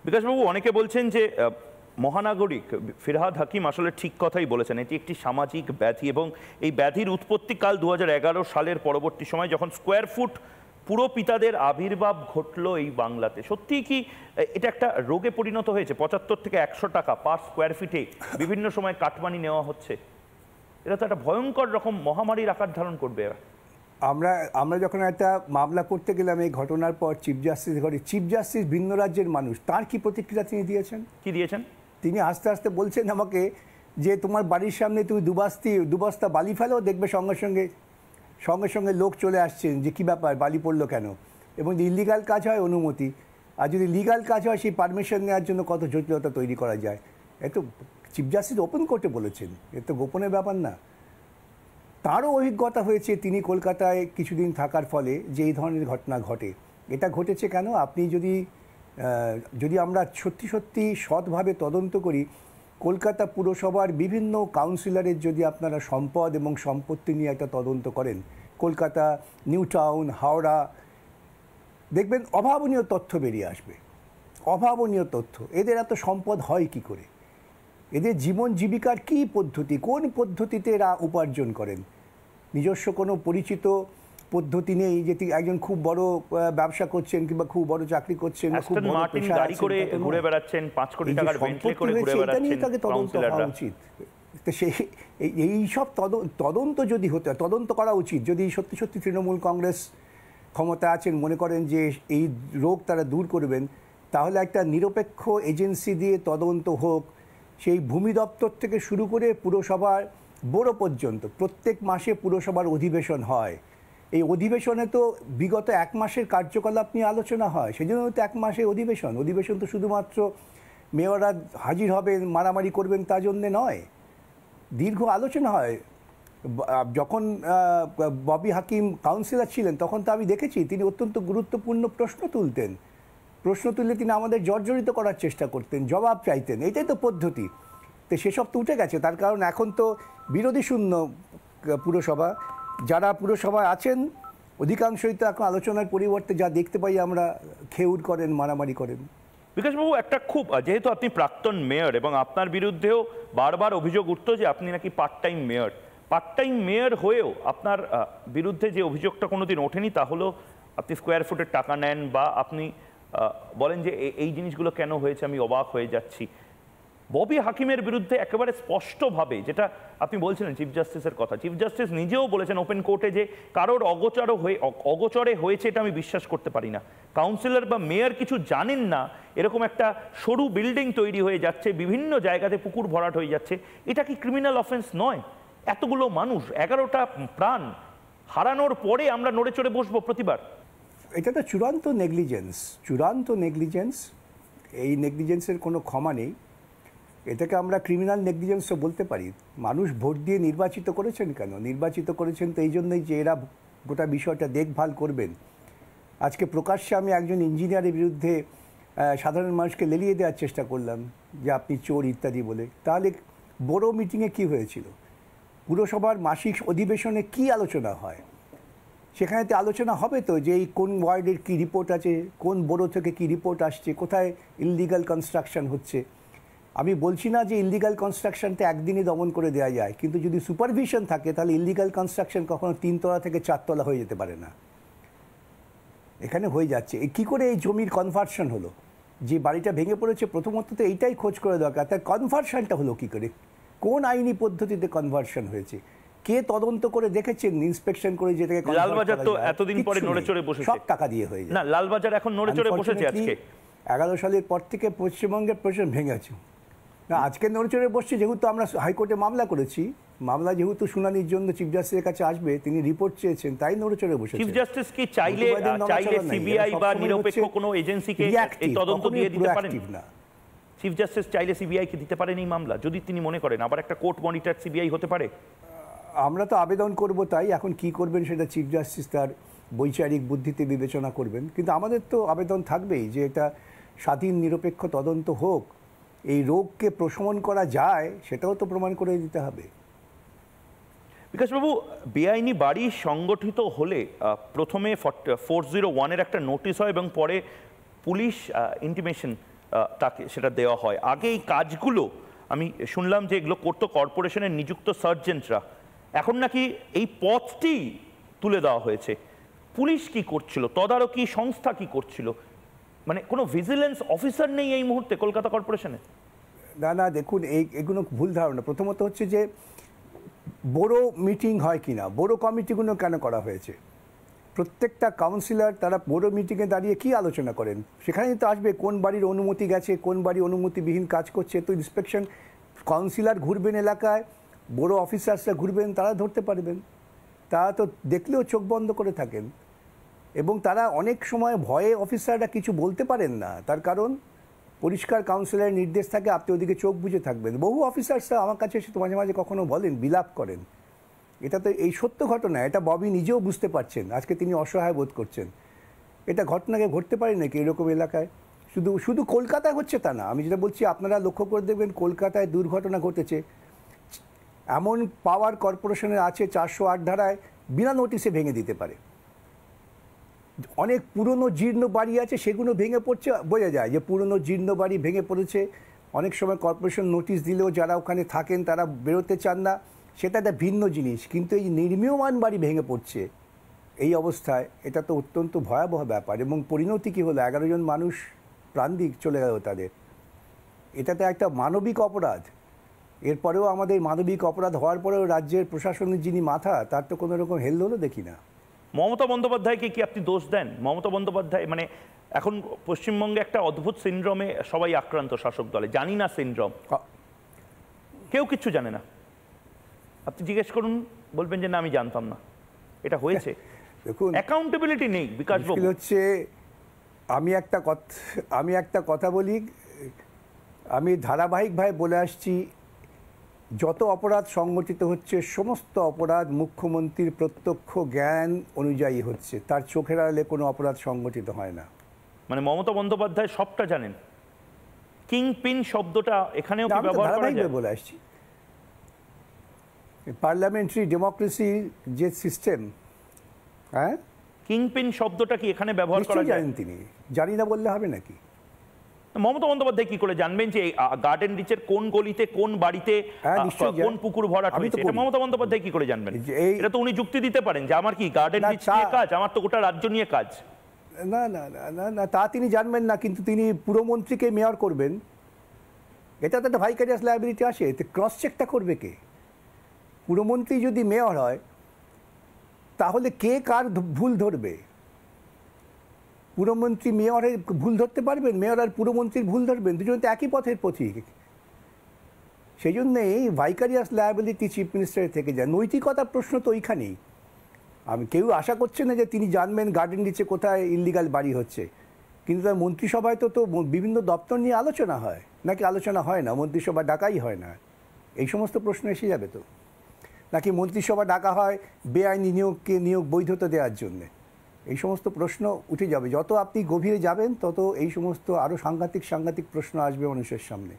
বিকাশবাবু, অনেকে বলছেন যে মহানাগরিক ফিরহাদ হাকিম আসলে ঠিক কথাই বলেছেন, এটি একটি সামাজিক ব্যাধি এবং এই ব্যাধির উৎপত্তিকাল 2011 সালের পরবর্তী সময় যখন স্কোয়ার ফুট পুরো পিতাদের আবির্ভাব ঘটলো এই বাংলাতে। সত্যিই কি এটা একটা রোগে পরিণত হয়েছে? 75 থেকে 100 টাকা পার স্কোয়ার ফিটে বিভিন্ন সময় কাটমানি নেওয়া হচ্ছে। এটা তো একটা ভয়ঙ্কর রকম মহামারীর আকার ধারণ করবে। আমরা যখন একটা মামলা করতে গেলাম এই ঘটনার পর চিফ জাস্টিস ভিন্ন রাজ্যের মানুষ, তার কি প্রতিক্রিয়া তিনি দিয়েছেন? কি দিয়েছেন? তিনি আস্তে আস্তে বলছেন আমাকে যে তোমার বাড়ির সামনে তুমি দুবস্তা বালি ফেলো, দেখবে সঙ্গে সঙ্গে লোক চলে আসছেন যে কী ব্যাপার, বালি পড়লো কেন। এবং যদি ইলিগাল কাজ হয় অনুমতি, আর যদি লিগাল কাজ হয় সেই পারমিশন নেওয়ার জন্য কত জটিলতা তৈরি করা যায়। এ তো চিফ জাস্টিস ওপেন কোর্টে বলেছেন, এ তো গোপনের ব্যাপার না। তারও অভিজ্ঞতা হয়েছে তিনি কলকাতায় কিছুদিন থাকার ফলে যে এই ধরনের ঘটনা ঘটে। এটা ঘটেছে কেন? আপনি যদি আমরা সত্যি সৎভাবে তদন্ত করি, কলকাতা পুরসভার বিভিন্ন কাউন্সিলরের যদি আপনারা সম্পদ এবং সম্পত্তি নিয়ে একটা তদন্ত করেন, কলকাতা, নিউ টাউন, হাওড়া, দেখবেন অভাবনীয় তথ্য বেরিয়ে আসবে। অভাবনীয় তথ্য। এদের এত সম্পদ হয় কি করে? এদের জীবন জীবিকার কী পদ্ধতি, কোন পদ্ধতিতে এরা উপার্জন করেন? নিজস্ব কোনো পরিচিত পদ্ধতি নেই যে একজন খুব বড় ব্যবসা করছেন কিংবা খুব বড় চাকরি করছেন, খুব বড় পেশা গাড়ি করে ঘুরে বেড়াচ্ছেন, 5 কোটি টাকার বেন্টলি করে ঘুরে বেড়াচ্ছেন, তাকে তদন্ত করা উচিত। তো এই সব তদন্ত যদি হতে, তদন্ত করা উচিত। যদি সত্যি তৃণমূল কংগ্রেস ক্ষমতা আছেন, মনে করেন যে এই রোগ তারা দূর করবেন, তাহলে একটা নিরপেক্ষ এজেন্সি দিয়ে তদন্ত হোক। সেই ভূমি দপ্তর থেকে শুরু করে পুরসভার বড় পর্যন্ত প্রত্যেক মাসে পুরসভার অধিবেশন হয়। এই অধিবেশনে তো বিগত 1 মাসের কার্যকলাপ নিয়ে আলোচনা হয়। সেই জন্য তো 1 মাসে অধিবেশন তো শুধুমাত্র মেয়ররা হাজির হবেন, মারামারি করবেন তা জন্যে নয়, দীর্ঘ আলোচনা হয়। যখন ববি হাকিম কাউন্সিলর ছিলেন তখন তো আমি দেখেছি তিনি অত্যন্ত গুরুত্বপূর্ণ প্রশ্ন তুলতেন। প্রশ্ন তুললে তিনি আমাদের জর্জরিত করার চেষ্টা করতেন, জবাব চাইতেন। এটাই তো পদ্ধতি। তো সেসব তো উঠে গেছে। তার কারণ এখন তো বিরোধী শূন্য পুরসভা। যারা পুরসভায় আছেন অধিকাংশই তো এখন আলোচনার পরিবর্তে যা দেখতে পাই আমরা, খেউর করেন, মারামারি করেন। বিকাশবাবু, একটা খুব, যেহেতু আপনি প্রাক্তন মেয়র এবং আপনার বিরুদ্ধেও বারবার অভিযোগ উঠতো যে আপনি নাকি পার্ট টাইম মেয়র হয়েও আপনার বিরুদ্ধে যে অভিযোগটা কোনোদিন ওঠেনি তা হলো আপনি স্কোয়ার ফুটের টাকা নেন, বা আপনি বলেন যে এই জিনিসগুলো কেন হয়েছে আমি অবাক হয়ে যাচ্ছি। ববি হাকিমের বিরুদ্ধে একেবারে স্পষ্টভাবে, যেটা আপনি বলছিলেন চিফ জাস্টিসের কথা, চিফ জাস্টিস নিজেও বলেছেন ওপেন কোর্টে যে কারোর অগোচরে হয়েছে এটা আমি বিশ্বাস করতে পারি না। কাউন্সিলর বা মেয়র কিছু জানেন না, এরকম একটা সরু বিল্ডিং তৈরি হয়ে যাচ্ছে, বিভিন্ন জায়গাতে পুকুর ভরাট হয়ে যাচ্ছে, এটা কি ক্রিমিনাল অফেন্স নয়? এতগুলো মানুষ, 11টা প্রাণ হারানোর পরে আমরা নড়ে চড়ে বসবো প্রতিবার? এটা তো চূড়ান্ত নেগলিজেন্স। এই নেগলিজেন্সের কোনো ক্ষমা নেই। এটাকে আমরা ক্রিমিনাল নেগলিজেন্সও বলতে পারি। মানুষ ভোট দিয়ে নির্বাচিত করেছেন কেন? নির্বাচিত করেছেন তো এই জন্যই যে এরা গোটা বিষয়টা দেখভাল করবেন। আজকে প্রকাশ্যে আমি একজন ইঞ্জিনিয়ারের বিরুদ্ধে সাধারণ মানুষকে লেলিয়ে দেওয়ার চেষ্টা করলাম যে আপনি চোর ইত্যাদি বলে। তাহলে বড় মিটিংয়ে কি হয়েছিল? পুরসভার মাসিক অধিবেশনে কি আলোচনা হয়? সেখানেতে আলোচনা হবে তো যে এই কোন ওয়ার্ডের কী রিপোর্ট আছে, কোন বড় থেকে কী রিপোর্ট আসছে, কোথায় ইললিগাল কনস্ট্রাকশন হচ্ছে। আমি বলছি না যে ইললিগাল কনস্ট্রাকশনটা একদিনই দমন করে দেওয়া যায়, কিন্তু যদি সুপারভিশন থাকে তাহলে ইললিগাল কনস্ট্রাকশন কখনো 3 তলা থেকে 4 তলা হয়ে যেতে পারে না। এখানে হয়ে যাচ্ছে। কী করে এই জমির কনভার্সন হলো? যে বাড়িটা ভেঙে পড়েছে, প্রথমত তো এইটাই খোঁজ করে দরকার, তার কনভার্সনটা হলো কী করে, কোন আইনি পদ্ধতিতে কনভার্সন হয়েছে, কে তদন্ত করে দেখেছেন, ইন্সপেকশন করে যেটাকে। লালবাজার তো এতদিন পরে নড়ে চড়ে বসেছে, সব টাকা দিয়ে হয়ে যায় না। লালবাজার এখন নড়ে চড়ে বসেছে। আজকে 11 সালের পর থেকে পশ্চিমবঙ্গের প্রশাসন ভেঙেছে না, আজকে নড়ে চড়ে বসছে। যেহেতু আমরা হাইকোর্টে মামলা করেছি, মামলা যেহেতু শুনানির জন্য চিফ জাস্টিসের কাছে আসবে, তিনি রিপোর্ট চেয়েছেন, তাই নড়ে চড়ে বসেছে। চিফ জাস্টিস কি চাইলে সিবিআই বা নিরপেক্ষ কোনো এজেন্সিকে এই তদন্ত দিয়ে দিতে পারেন না? চিফ জাস্টিস চাইলে সিবিআই কে দিতে পারেন এই মামলা, যদি তিনি মনে করেন আবার একটা কোর্ট মনিটর সিবিআই হতে পারে? আমরা তো আবেদন করব, তাই এখন কি করবেন সেটা চিফ জাস্টিস তার বৈচারিক বুদ্ধিতে বিবেচনা করবেন। কিন্তু আমাদের তো আবেদন থাকবেই যে এটা স্বাধীন নিরপেক্ষ তদন্ত হোক। এই রোগকে প্রশমন করা যায় সেটাও তো প্রমাণ করে দিতে হবে। বিকাশবাবু, বেআইনি বাড়ি সংগঠিত হলে প্রথমে 401-এর একটা নোটিশ হয় এবং পরে পুলিশ ইন্টিমেশন তাকে সেটা দেওয়া হয়। আগে এই কাজগুলো আমি শুনলাম যে এগুলো করতো কর্পোরেশনের নিযুক্ত সার্জেন্টরা, এখন নাকি এই পথটি তুলে দেওয়া হয়েছে। পুলিশ কি করছিল, তদারকি সংস্থা কি করছিল, মানে কোনো ভিজিলেন্স অফিসার নেই এই মুহূর্তে কলকাতা কর্পোরেশনে? না না, দেখুন এগুলো ভুল ধারণা। প্রথমত হচ্ছে যে বড় মিটিং হয় কি না, বড় কমিটিগুলো কেন করা হয়েছে? প্রত্যেকটা কাউন্সিলর তারা বড় মিটিংয়ে দাঁড়িয়ে কি আলোচনা করেন? সেখানেই তো আসবে কোন বাড়ির অনুমতি গেছে, কোন বাড়ি অনুমতিবিহীন কাজ করছে। তো ইন্সপেকশন কাউন্সিলর ঘুরবেন এলাকায়, বড় অফিসার্সরা ঘুরবেন, তারা ধরতে পারবেন। তারা তো দেখলেও চোখ বন্ধ করে থাকেন, এবং তারা অনেক সময় ভয়ে অফিসাররা কিছু বলতে পারেন না। তার কারণ পরিষ্কার কাউন্সিলরের নির্দেশ থাকে আপনি ওদিকে চোখ বুজে থাকবেন। বহু অফিসার্সরা আমার কাছে এসে তো মাঝে মাঝে কখনো বলেন, বিলাপ করেন। এটা তো এই সত্য ঘটনা, এটা ববি নিজেও বুঝতে পারছেন। আজকে তিনি অসহায় বোধ করছেন। এটা ঘটনাকে ঘটতে পারে নাকি এরকম এলাকায়? শুধু শুধু কলকাতায় হচ্ছে তা না, আমি যেটা বলছি আপনারা লক্ষ্য করে দেখবেন, কলকাতায় দুর্ঘটনা ঘটেছে। এমন পাওয়ার কর্পোরেশনের আছে 408 ধারায় বিনা নোটিশে ভেঙে দিতে পারে। অনেক পুরনো জীর্ণ বাড়ি আছে, সেগুলো ভেঙে পড়ছে, বোঝা যায় যে পুরনো জীর্ণ বাড়ি ভেঙে পড়েছে। অনেক সময় কর্পোরেশন নোটিশ দিলেও যারা ওখানে থাকেন তারা বেরোতে চান না, সেটা একটা ভিন্ন জিনিস। কিন্তু এই নির্মীয়মান বাড়ি ভেঙে পড়ছে এই অবস্থায়, এটা তো অত্যন্ত ভয়াবহ ব্যাপার। এবং পরিণতি কী হলো, 11 জন মানুষ প্রাণ দিক চলে গেল তাদের। এটা তো একটা মানবিক অপরাধ। এরপরেও আমাদের মানবিক অপরাধ হওয়ার পরেও রাজ্যের প্রশাসনের যিনি মাথা, তার তো কোনো রকম হেলদোলও দেখি না। মমতা বন্দ্যোপাধ্যায়কে কি আপনি দোষ দেন? মমতা বন্দ্যোপাধ্যায় মানে এখন পশ্চিমবঙ্গে একটা অদ্ভুত সিনড্রোমে সবাই আক্রান্ত শাসক দলে, জানি না সিনড্রোম, কেউ কিচ্ছু জানে না। আপনি জিজ্ঞেস করুন, বলবেন যে না আমি জানতাম না। এটা হয়েছে। দেখুন, অ্যাকাউন্টেবিলিটি নেই বিকাশ বাবু। হচ্ছে আমি একটা কথা বলি, আমি ধারাবাহিকভাবে বলে আসছি, যত অপরাধ সংগঠিত হচ্ছে সমস্ত অপরাধ মুখ্যমন্ত্রীর প্রত্যক্ষ জ্ঞান অনুযায়ী হচ্ছে। তার চোখের আড়ালে কোনো অপরাধ সংগঠিত হয় না। মানে মমতা বন্দ্যোপাধ্যায় সবটা জানেন। কিং পিন শব্দটা এখানেও কি ব্যবহার করা যায়? বলে আসছি, পার্লামেন্টারি ডেমোক্রেসি যে সিস্টেম, হ্যাঁ, কিং পিন শব্দটা কি এখানে ব্যবহার করা যায়? জানেন তিনি, জানি না বললে হবে নাকি? মমতা বন্দ্যোপাধ্যায় কি করে জানবেন যে গার্ডেন রিচের কোন গলিতে, কোন বাড়িতে, কোন পুকুর ভরাট হয়েছে? এটা মমতা বন্দ্যোপাধ্যায় কি করে জানবেন? এটা তো উনি যুক্তি দিতে পারেন যে আমার কি গার্ডেন রিচ নিয়ে কাজ, আমার তো গোটা রাজ্য নিয়ে কাজ। না না না না, তা তিনি জানবেন না, কিন্তু তিনি পুরমন্ত্রীকে মেয়র করবেন। এটা তো একটা ভাইকারিয়াস লায়াবিলিটি আসে। ক্রস চেকটা করবে কে? পুরমন্ত্রী যদি মেয়র হয় তাহলে কে কার ভুল ধরবে? পুরমন্ত্রী মেয়রের ভুল ধরতে পারবেন? মেয়র আর পুরমন্ত্রীর ভুল ধরবেন? দুজন তো একই পথের পথিক। সেই জন্যেই ভাইকারিয়াস লায়াবিলিটি চিফ মিনিস্টারের থেকে যায়। নৈতিকতার প্রশ্ন তো ওইখানেই। কেউ আশা করছে না যে তিনি জানবেন গার্ডেন রিচে কোথায় ইল্লিগাল বাড়ি হচ্ছে। কিন্তু তার মন্ত্রিসভায় তো বিভিন্ন দপ্তর নিয়ে আলোচনা হয়, নাকি আলোচনা হয় না? মন্ত্রিসভা ডাকাই হয় না? এই সমস্ত প্রশ্ন এসে যাবে তো। নাকি মন্ত্রিসভা ডাকা হয় বেআইনি নিয়োগ বৈধতা দেওয়ার জন্যে? এই সমস্ত প্রশ্ন উঠে যাবে। যত আপনি গভীরে যাবেন তত এই সমস্ত আরও সাংঘাতিক প্রশ্ন আসবে মানুষের সামনে।